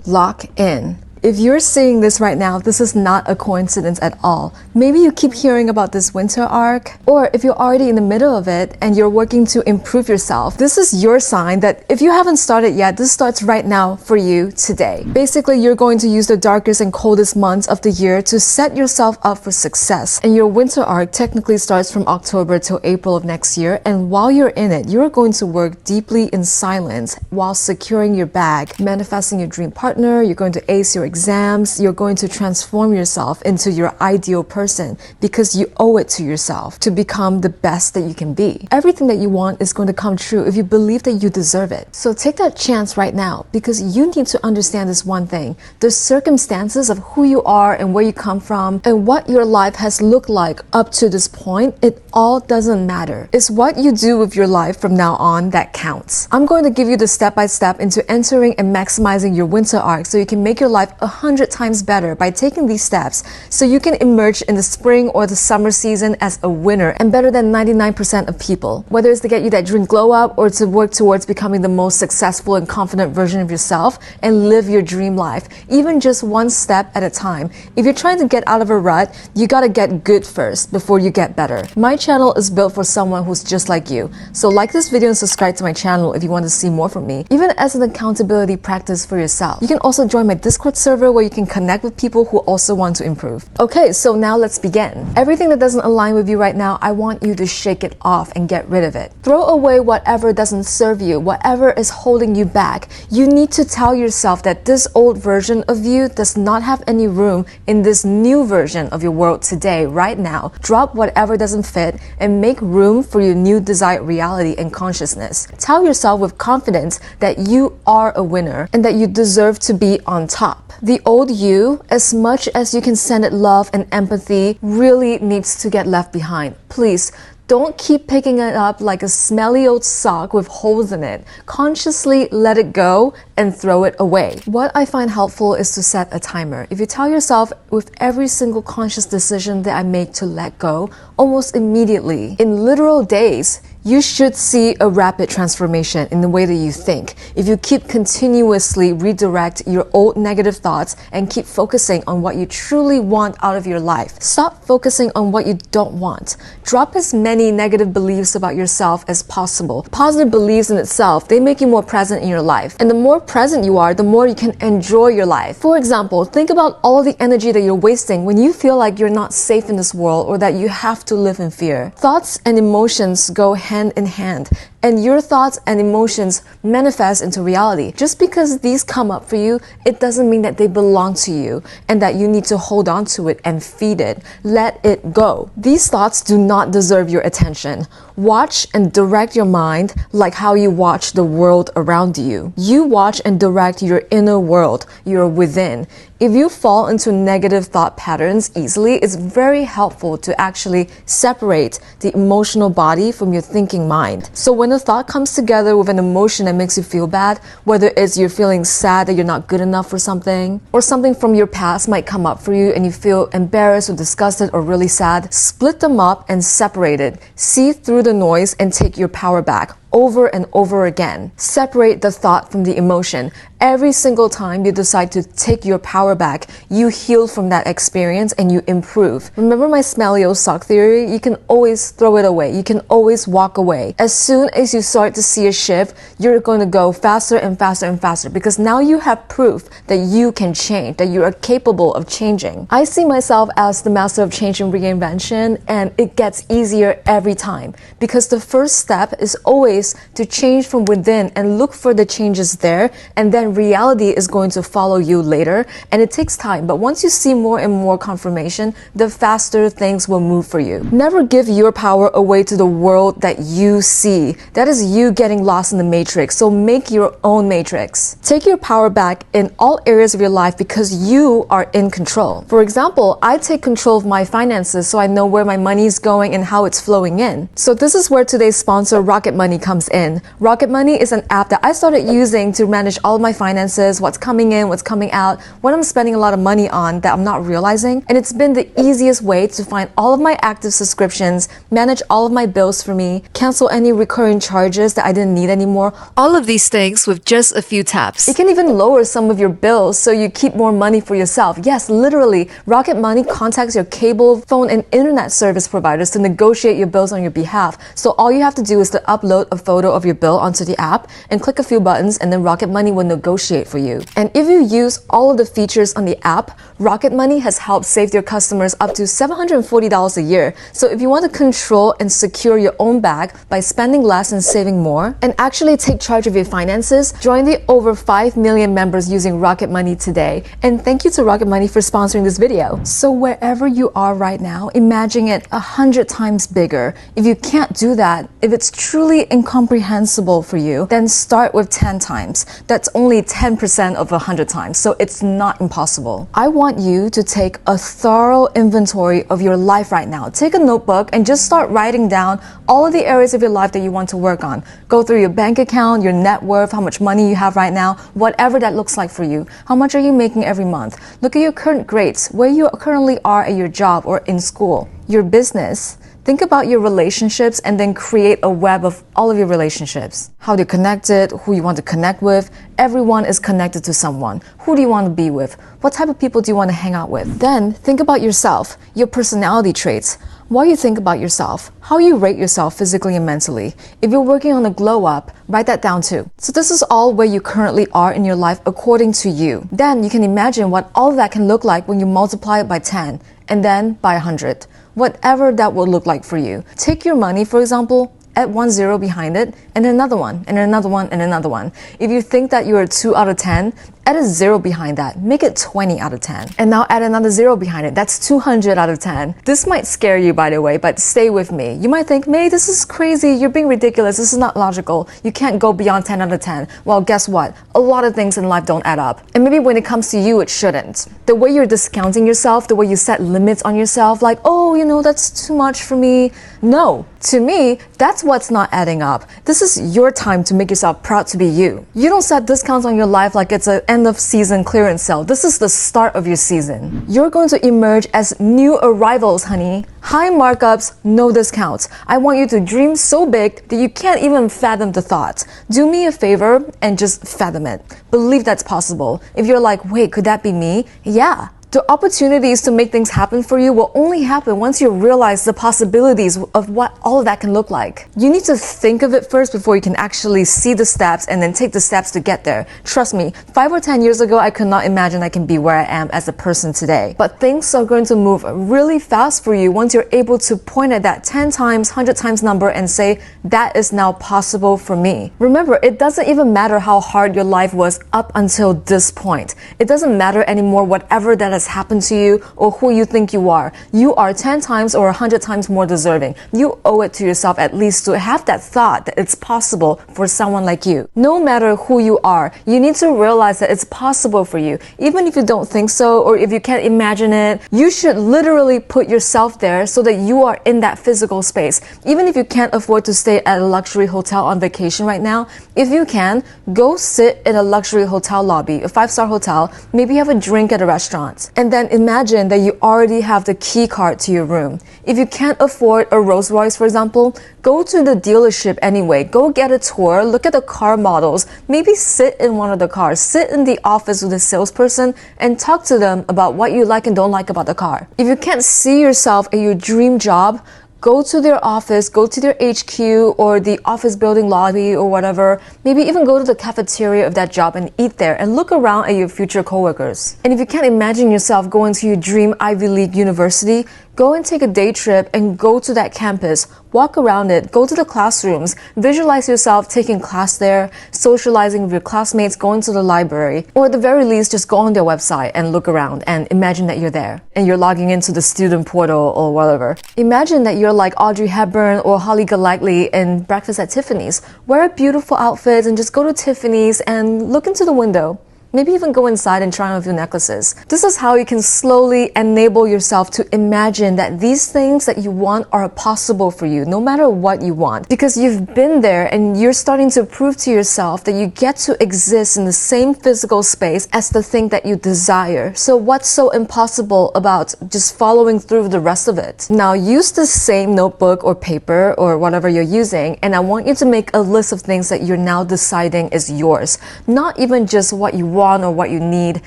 Lock in. If you're seeing this right now, this is not a coincidence at all. Maybe you keep hearing about this winter arc, or if you're already in the middle of it and you're working to improve yourself, this is your sign that if you haven't started yet, this starts right now for you today. Basically, you're going to use the darkest and coldest months of the year to set yourself up for success. And your winter arc technically starts from October till April of next year. And while you're in it, you're going to work deeply in silence while securing your bag, manifesting your dream partner. You're going to ace your exams. You're going to transform yourself into your ideal person because you owe it to yourself to become the best that you can be. Everything that you want is going to come true if you believe that you deserve it. So take that chance right now because you need to understand this one thing. The circumstances of who you are and where you come from and what your life has looked like up to this point, it all doesn't matter. It's what you do with your life from now on that counts. I'm going to give you the step-by-step into entering and maximizing your winter arc so you can make your life 100 times better by taking these steps so you can emerge in the spring or the summer season as a winner and better than 99% of people. Whether it's to get you that dream glow up or to work towards becoming the most successful and confident version of yourself and live your dream life, even just one step at a time. If you're trying to get out of a rut, you gotta get good first before you get better. My channel is built for someone who's just like you. So like this video and subscribe to my channel if you want to see more from me, even as an accountability practice for yourself. You can also join my Discord server where you can connect with people who also want to improve. Okay, so now let's begin. Everything that doesn't align with you right now, I want you to shake it off and get rid of it. Throw away whatever doesn't serve you, whatever is holding you back. You need to tell yourself that this old version of you does not have any room in this new version of your world today, right now. Drop whatever doesn't fit and make room for your new desired reality and consciousness. Tell yourself with confidence that you are a winner and that you deserve to be on top. The old you, as much as you can send it love and empathy, really needs to get left behind. Please, don't keep picking it up like a smelly old sock with holes in it. Consciously let it go and throw it away. What I find helpful is to set a timer. If you tell yourself with every single conscious decision that I make to let go, almost immediately, in literal days, you should see a rapid transformation in the way that you think. If you keep continuously redirect your old negative thoughts and keep focusing on what you truly want out of your life. Stop focusing on what you don't want. Drop as many negative beliefs about yourself as possible. Positive beliefs in itself, they make you more present in your life. And the more present you are, the more you can enjoy your life. For example, think about all the energy that you're wasting when you feel like you're not safe in this world or that you have to live in fear. Thoughts and emotions go hand in hand, and your thoughts and emotions manifest into reality. Just because these come up for you, it doesn't mean that they belong to you and that you need to hold on to it and feed it. Let it go. These thoughts do not deserve your attention. Watch and direct your mind like how you watch the world around you. You watch and direct your inner world, your within. If you fall into negative thought patterns easily, it's very helpful to actually separate the emotional body from your thinking mind. So when a thought comes together with an emotion that makes you feel bad, whether it's you're feeling sad that you're not good enough for something, or something from your past might come up for you and you feel embarrassed or disgusted or really sad, split them up and separate it. See through the noise and take your power back. Over and over again. Separate the thought from the emotion. Every single time you decide to take your power back, you heal from that experience and you improve. Remember my smelly old sock theory? You can always throw it away. You can always walk away. As soon as you start to see a shift, you're going to go faster and faster and faster because now you have proof that you can change, that you are capable of changing. I see myself as the master of change and reinvention, and it gets easier every time because the first step is always to change from within and look for the changes there, and then reality is going to follow you later, and it takes time. But once you see more and more confirmation, the faster things will move for you. Never give your power away to the world that you see. That is you getting lost in the matrix. So make your own matrix. Take your power back in all areas of your life because you are in control. For example, I take control of my finances so I know where my money is going and how it's flowing in. So this is where today's sponsor, Rocket Money, comes in. Rocket Money is an app that I started using to manage all of my finances, what's coming in, what's coming out, what I'm spending a lot of money on that I'm not realizing. And it's been the easiest way to find all of my active subscriptions, manage all of my bills for me, cancel any recurring charges that I didn't need anymore. All of these things with just a few taps. You can even lower some of your bills so you keep more money for yourself. Yes, literally, Rocket Money contacts your cable, phone, and internet service providers to negotiate your bills on your behalf. So all you have to do is to upload a photo of your bill onto the app and click a few buttons, and then Rocket Money will negotiate for you. And if you use all of the features on the app, Rocket Money has helped save their customers up to $740 a year. So if you want to control and secure your own bag by spending less and saving more, and actually take charge of your finances, join the over 5 million members using Rocket Money today. And thank you to Rocket Money for sponsoring this video. So wherever you are right now, imagine it 100 times bigger. If you can't do that, if it's truly incomprehensible for you, then start with 10 times. That's only 10% of 100 times, so it's not impossible. I want you to take a thorough inventory of your life right now. Take a notebook and just start writing down all of the areas of your life that you want to work on. Go through your bank account, your net worth, how much money you have right now, whatever that looks like for you. How much are you making every month? Look at your current grades, where you currently are at your job or in school, your business. Think about your relationships and then create a web of all of your relationships. How they're connected, who you want to connect with. Everyone is connected to someone. Who do you want to be with? What type of people do you want to hang out with? Then think about yourself, your personality traits. What you think about yourself, how you rate yourself physically and mentally. If you're working on a glow up, write that down too. So this is all where you currently are in your life according to you. Then you can imagine what all of that can look like when you multiply it by 10 and then by 100. Whatever that will look like for you. Take your money, for example, add 1 0 behind it, and then another one, and another one, and another one. If you think that you're a 2 out of 10, add a 0 behind that. Make it 20 out of 10. And now add another 0 behind it. That's 200 out of 10. This might scare you, by the way, but stay with me. You might think, May, this is crazy. You're being ridiculous. This is not logical. You can't go beyond 10 out of 10. Well, guess what? A lot of things in life don't add up. And maybe when it comes to you, it shouldn't. The way you're discounting yourself, the way you set limits on yourself, like, oh, that's too much for me. No. To me, that's what's not adding up. This is your time to make yourself proud to be you. You don't set discounts on your life like it's an end of season clearance sale. This is the start of your season. You're going to emerge as new arrivals, honey. High markups, no discounts. I want you to dream so big that you can't even fathom the thought. Do me a favor and just fathom it. Believe that's possible. If you're like, wait, could that be me? Yeah. The opportunities to make things happen for you will only happen once you realize the possibilities of what all of that can look like. You need to think of it first before you can actually see the steps and then take the steps to get there. Trust me, 5 or 10 years ago, I could not imagine I can be where I am as a person today. But things are going to move really fast for you once you're able to point at that 10 times, 100 times number and say, that is now possible for me. Remember, it doesn't even matter how hard your life was up until this point. It doesn't matter anymore whatever that has happened to you or who you think you are. You are 10 times or 100 times more deserving. You owe it to yourself at least to have that thought that it's possible for someone like you. No matter who you are, you need to realize that it's possible for you. Even if you don't think so or if you can't imagine it, you should literally put yourself there so that you are in that physical space. Even if you can't afford to stay at a luxury hotel on vacation right now, if you can, go sit in a luxury hotel lobby, a 5-star hotel, maybe have a drink at a restaurant. And then imagine that you already have the key card to your room. If you can't afford a Rolls Royce, for example, go to the dealership anyway. Go get a tour, look at the car models, maybe sit in one of the cars, sit in the office with a salesperson and talk to them about what you like and don't like about the car. If you can't see yourself at your dream job, go to their office, go to their HQ or the office building lobby or whatever. Maybe even go to the cafeteria of that job and eat there and look around at your future coworkers. And if you can't imagine yourself going to your dream Ivy League university, go and take a day trip and go to that campus. Walk around it, go to the classrooms, visualize yourself taking class there, socializing with your classmates, going to the library, or at the very least, just go on their website and look around and imagine that you're there and you're logging into the student portal or whatever. Imagine that you're like Audrey Hepburn or Holly Golightly in Breakfast at Tiffany's. Wear a beautiful outfit and just go to Tiffany's and look into the window. Maybe even go inside and try on a few necklaces. This is how you can slowly enable yourself to imagine that these things that you want are possible for you, no matter what you want. Because you've been there and you're starting to prove to yourself that you get to exist in the same physical space as the thing that you desire. So what's so impossible about just following through the rest of it? Now use the same notebook or paper or whatever you're using, and I want you to make a list of things that you're now deciding is yours. Not even just what you want or what you need.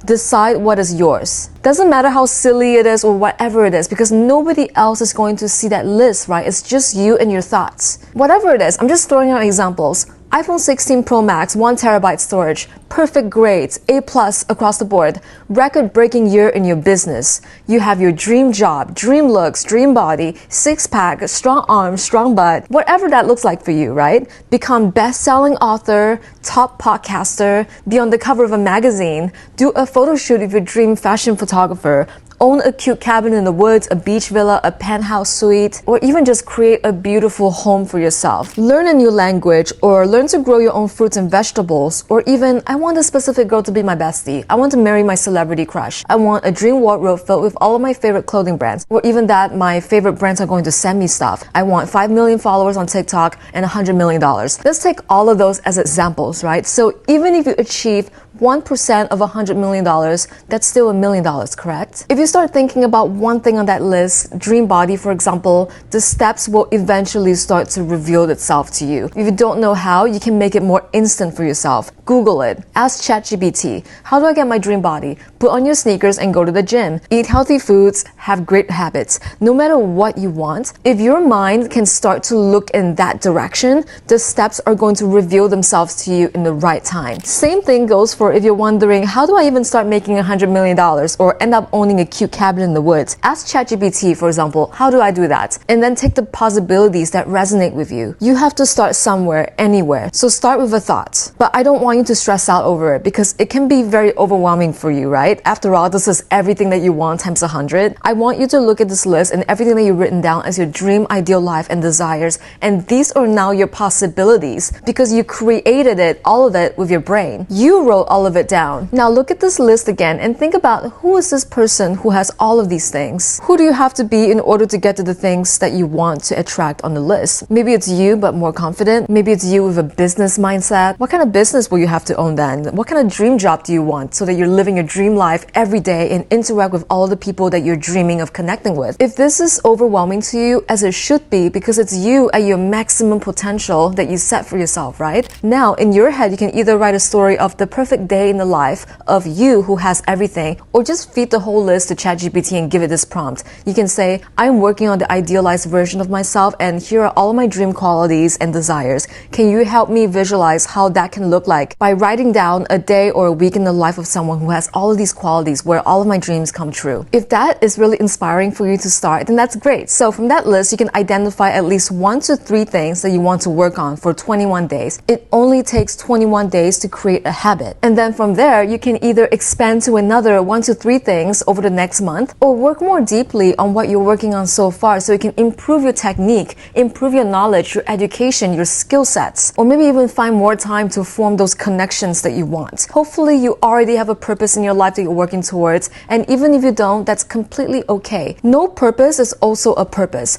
Decide what is yours. Doesn't matter how silly it is or whatever it is, because nobody else is going to see that list, right? It's just you and your thoughts. Whatever it is, I'm just throwing out examples. iPhone 16 Pro Max, 1 terabyte storage, perfect grades, A+ across the board, record-breaking year in your business. You have your dream job, dream looks, dream body, six-pack, strong arms, strong butt, whatever that looks like for you, right? Become best-selling author, top podcaster, be on the cover of a magazine, do a photo shoot with your dream fashion photographer, own a cute cabin in the woods, a beach villa, a penthouse suite, or even just create a beautiful home for yourself. Learn a new language, or learn to grow your own fruits and vegetables, or even, I want a specific girl to be my bestie. I want to marry my celebrity crush. I want a dream wardrobe filled with all of my favorite clothing brands, or even that my favorite brands are going to send me stuff. I want 5 million followers on TikTok and $100 million. Let's take all of those as examples, right? So even if you achieve 1% of $100 million, that's still $1 million, correct? If you start thinking about one thing on that list, dream body, for example, the steps will eventually start to reveal itself to you. If you don't know how, you can make it more instant for yourself. Google it. Ask ChatGPT, how do I get my dream body? Put on your sneakers and go to the gym. Eat healthy foods, have great habits. No matter what you want, if your mind can start to look in that direction, the steps are going to reveal themselves to you in the right time. Same thing goes for if you're wondering, how do I even start making $100 million or end up owning a cute cabin in the woods? Ask ChatGPT, for example, how do I do that? And then take the possibilities that resonate with you. You have to start somewhere, anywhere. So start with a thought. But I don't want you to stress out over it because it can be very overwhelming for you, right? After all, this is everything that you want times 100. I want you to look at this list and everything that you've written down as your dream, ideal life and desires. And these are now your possibilities because you created it, all of it with your brain. You wrote all of it down. Now look at this list again and think about, who is this person who has all of these things? Who do you have to be in order to get to the things that you want to attract on the list? Maybe it's you but more confident. Maybe it's you with a business mindset. What kind of business will you have to own then? What kind of dream job do you want so that you're living your dream life every day and interact with all the people that you're dreaming of connecting with? If this is overwhelming to you, as it should be, because it's you at your maximum potential that you set for yourself, right? Now in your head, you can either write a story of the perfect day in the life of you who has everything, or just feed the whole list to ChatGPT and give it this prompt. You can say, I'm working on the idealized version of myself and here are all of my dream qualities and desires. Can you help me visualize how that can look like by writing down a day or a week in the life of someone who has all of these qualities where all of my dreams come true? If that is really inspiring for you to start, then that's great. So from that list, you can identify at least 1 to 3 things that you want to work on for 21 days. It only takes 21 days to create a habit. And then from there, you can either expand to another 1 to 3 things over the next month, or work more deeply on what you're working on so far so you can improve your technique, improve your knowledge, your education, your skill sets, or maybe even find more time to form those connections that you want. Hopefully you already have a purpose in your life that you're working towards, and even if you don't, that's completely okay. No purpose is also a purpose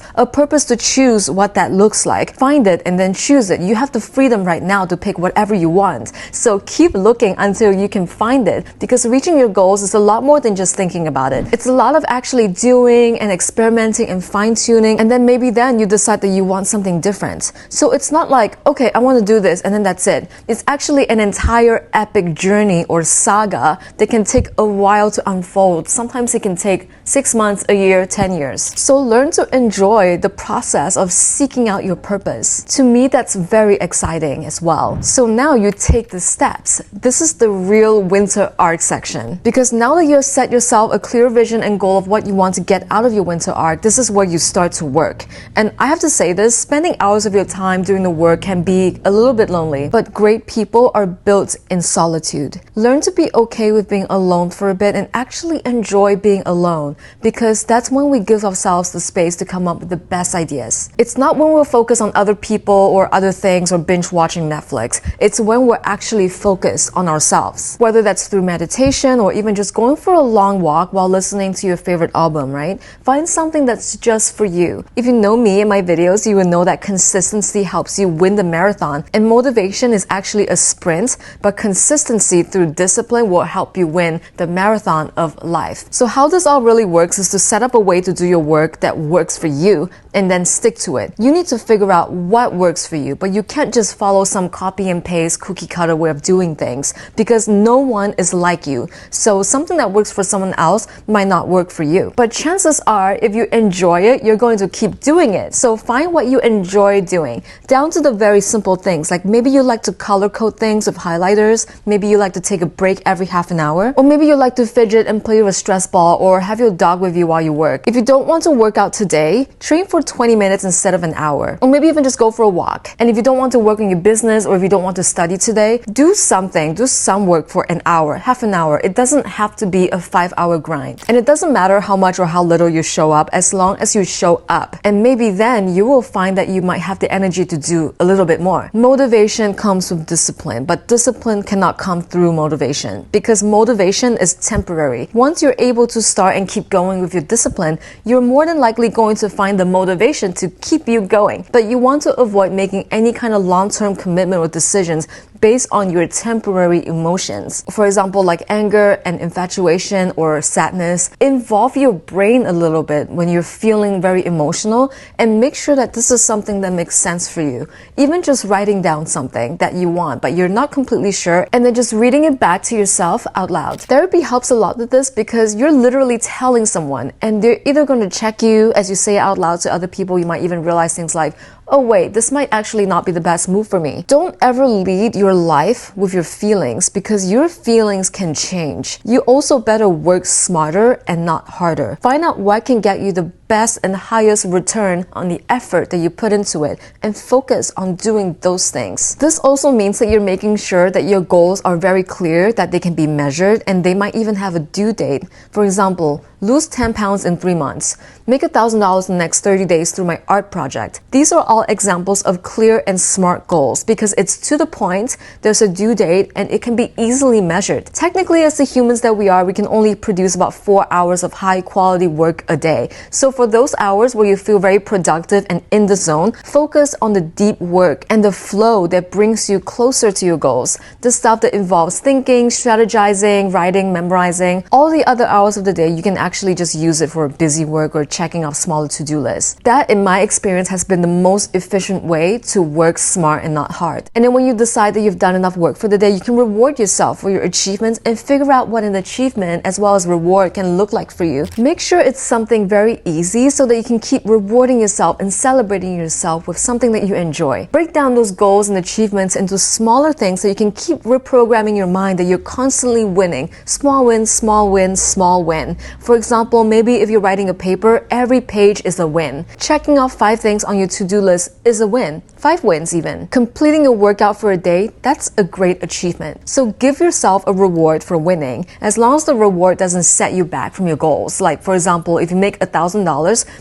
to choose what that looks like. Find it and then choose it. You have the freedom right now to pick whatever you want. So keep looking until you can find it, because reaching your goals is a lot more than just thinking about it. It's a lot of actually doing and experimenting and fine-tuning, and then maybe then you decide that you want something different. So it's not like, okay, I want to do this and then that's it. It's actually an entire epic journey or saga that can take a while to unfold. Sometimes it can take 6 months, a year, 10 years. So learn to enjoy the process of seeking out your purpose. To me, that's very exciting as well. So now you take the steps. This is the real winter arc section, because now that you've set yourself a clear vision and goal of what you want to get out of your winter arc, this is where you start to work. And I have to say this, spending hours of your time doing the work can be a little bit lonely, but great people are built in solitude. Learn to be okay with being alone for a bit and actually enjoy being alone, because that's when we give ourselves the space to come up with the best ideas. It's not when we're focused on other people or other things or binge watching Netflix. It's when we're actually focused on ourselves ourselves, whether that's through meditation or even just going for a long walk while listening to your favorite album, right? Find something that's just for you. If you know me in my videos, you will know that consistency helps you win the marathon, and motivation is actually a sprint, but consistency through discipline will help you win the marathon of life. So how this all really works is to set up a way to do your work that works for you and then stick to it. You need to figure out what works for you, but you can't just follow some copy and paste cookie cutter way of doing things because no one is like you. So something that works for someone else might not work for you. But chances are, if you enjoy it, you're going to keep doing it. So find what you enjoy doing, down to the very simple things. Like maybe you like to color code things with highlighters, maybe you like to take a break every half an hour, or maybe you like to fidget and play with a stress ball or have your dog with you while you work. If you don't want to work out today, train for 20 minutes instead of an hour, or maybe even just go for a walk. And if you don't want to work on your business or if you don't want to study today, do some work for an hour, half an hour. It doesn't have to be a 5-hour grind. And it doesn't matter how much or how little you show up, as long as you show up. And maybe then you will find that you might have the energy to do a little bit more. Motivation comes with discipline, but discipline cannot come through motivation because motivation is temporary. Once you're able to start and keep going with your discipline, you're more than likely going to find the motivation to keep you going. But you want to avoid making any kind of long-term commitment or decisions based on your temporary emotions. For example, like anger and infatuation or sadness. Involve your brain a little bit when you're feeling very emotional and make sure that this is something that makes sense for you. Even just writing down something that you want but you're not completely sure and then just reading it back to yourself out loud. Therapy helps a lot with this because you're literally telling someone and they're either going to check you as you say it out loud to other people. You might even realize things like, oh wait, this might actually not be the best move for me. Don't ever lead your life with your feelings because your feelings can change. You also better work smarter and not harder. Find out what can get you the best and highest return on the effort that you put into it and focus on doing those things. This also means that you're making sure that your goals are very clear, that they can be measured, and they might even have a due date. For example, lose 10 pounds in 3 months, make $1,000 in the next 30 days through my art project. These are all examples of clear and smart goals because it's to the point, there's a due date, and it can be easily measured. Technically, as the humans that we are, we can only produce about 4 hours of high quality work a day. So for those hours where you feel very productive and in the zone, focus on the deep work and the flow that brings you closer to your goals. The stuff that involves thinking, strategizing, writing, memorizing. All the other hours of the day, you can actually just use it for busy work or checking off smaller to-do lists. That, in my experience, has been the most efficient way to work smart and not hard. And then when you decide that you've done enough work for the day, you can reward yourself for your achievements and figure out what an achievement as well as reward can look like for you. Make sure it's something very easy so that you can keep rewarding yourself and celebrating yourself with something that you enjoy. Break down those goals and achievements into smaller things so you can keep reprogramming your mind that you're constantly winning. Small win, small win, small win. For example, maybe if you're writing a paper, every page is a win. Checking off 5 things on your to-do list is a win. 5 wins even. Completing a workout for a day, that's a great achievement. So give yourself a reward for winning, as long as the reward doesn't set you back from your goals. Like for example, if you make $1,000,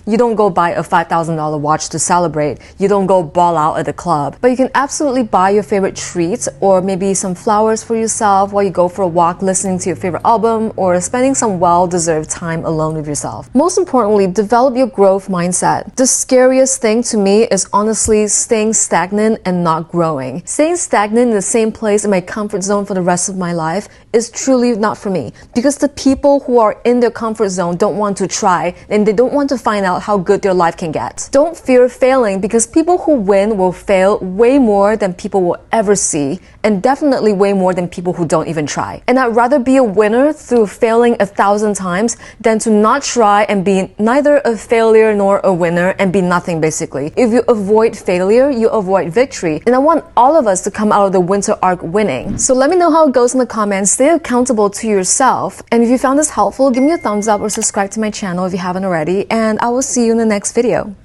you don't go buy a $5,000 watch to celebrate. You don't go ball out at the club. But you can absolutely buy your favorite treats or maybe some flowers for yourself while you go for a walk listening to your favorite album or spending some well-deserved time alone with yourself. Most importantly, develop your growth mindset. The scariest thing to me is honestly staying stagnant and not growing. Staying stagnant in the same place in my comfort zone for the rest of my life is truly not for me because the people who are in their comfort zone don't want to try and they don't want to find out how good their life can get. Don't fear failing because people who win will fail way more than people will ever see and definitely way more than people who don't even try. And I'd rather be a winner through failing 1,000 times than to not try and be neither a failure nor a winner and be nothing basically. If you avoid failure, you avoid victory. And I want all of us to come out of the winter arc winning. So let me know how it goes in the comments. Stay accountable to yourself. And if you found this helpful, give me a thumbs up or subscribe to my channel if you haven't already. And I will see you in the next video.